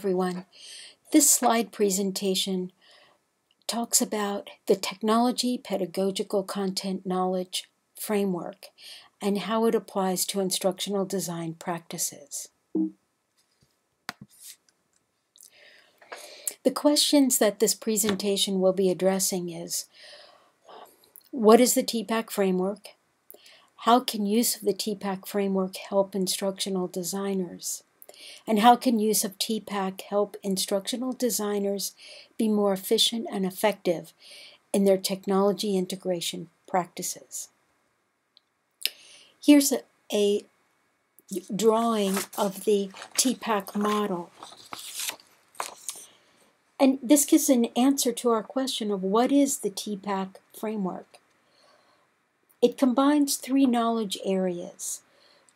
everyone. This slide presentation talks about the Technology Pedagogical Content Knowledge Framework and how it applies to instructional design practices. The questions that this presentation will be addressing is, what is the TPACK Framework? How can use of the TPACK Framework help instructional designers? And how can use of TPACK help instructional designers be more efficient and effective in their technology integration practices? Here's a drawing of the TPACK model. And this gives an answer to our question of what is the TPACK framework. It combines three knowledge areas: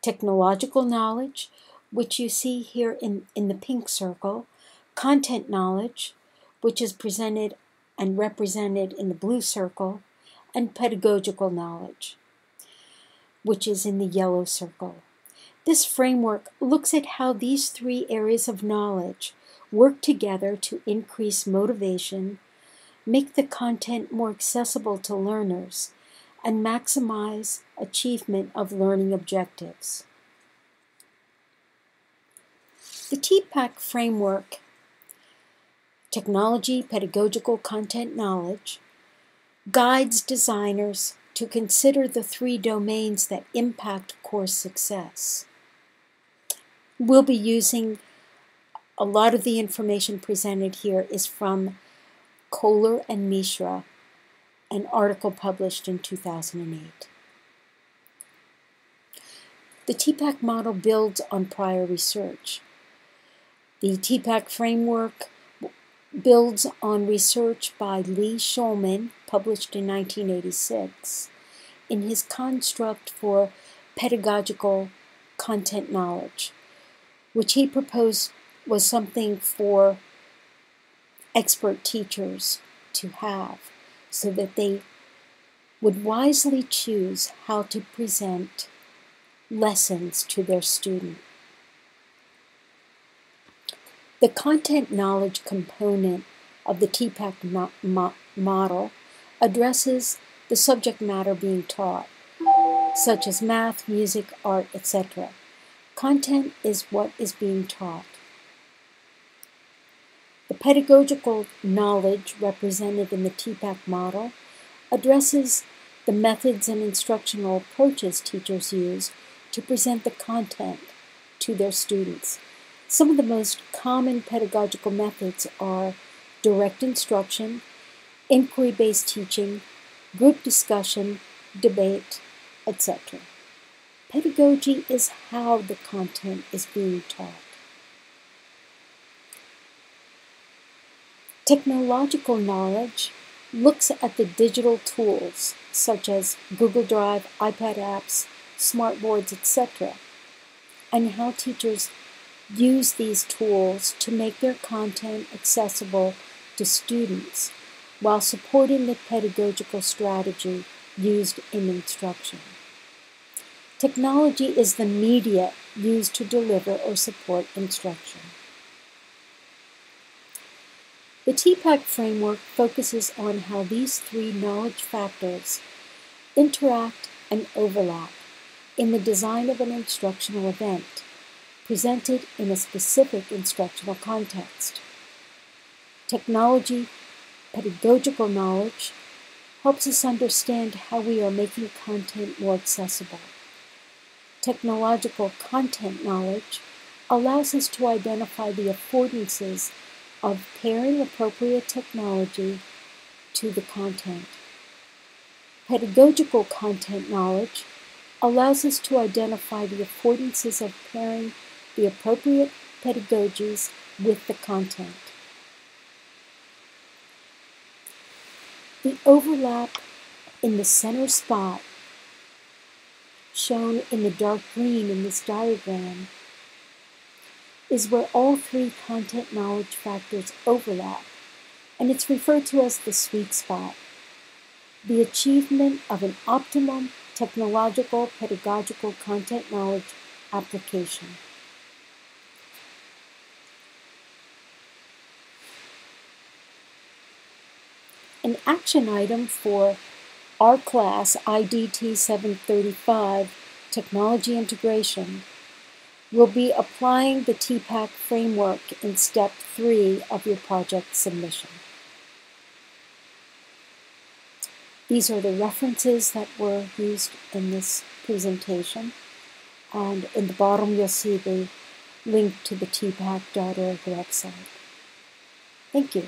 technological knowledge, which you see here in the pink circle, content knowledge, which is presented and represented in the blue circle, and pedagogical knowledge, which is in the yellow circle. This framework looks at how these three areas of knowledge work together to increase motivation, make the content more accessible to learners, and maximize achievement of learning objectives. The TPACK framework, Technology Pedagogical Content Knowledge, guides designers to consider the three domains that impact course success. We'll be using a lot of the information presented here is from Kohler and Mishra, an article published in 2008. The TPACK model builds on prior research. The TPACK framework builds on research by Lee Shulman, published in 1986, in his construct for pedagogical content knowledge, which he proposed was something for expert teachers to have so that they would wisely choose how to present lessons to their student. The content knowledge component of the TPACK model addresses the subject matter being taught, such as math, music, art, etc. Content is what is being taught. The pedagogical knowledge represented in the TPACK model addresses the methods and instructional approaches teachers use to present the content to their students. Some of the most common pedagogical methods are direct instruction, inquiry-based teaching, group discussion, debate, etc. Pedagogy is how the content is being taught. Technological knowledge looks at the digital tools such as Google Drive, iPad apps, smartboards, etc., and how teachers use these tools to make their content accessible to students while supporting the pedagogical strategy used in instruction. Technology is the media used to deliver or support instruction. The TPACK framework focuses on how these three knowledge factors interact and overlap in the design of an instructional event presented in a specific instructional context. Technology pedagogical knowledge helps us understand how we are making content more accessible. Technological content knowledge allows us to identify the affordances of pairing appropriate technology to the content. Pedagogical content knowledge allows us to identify the affordances of pairing the appropriate pedagogies with the content. The overlap in the center spot, shown in the dark green in this diagram, is where all three content knowledge factors overlap, and it's referred to as the sweet spot, the achievement of an optimum technological pedagogical content knowledge application. an action item for our class, IDT 735, Technology Integration, will be applying the TPACK Framework in Step 3 of your project submission. These are the references that were used in this presentation, and in the bottom you'll see the link to the tpack.org website. Thank you.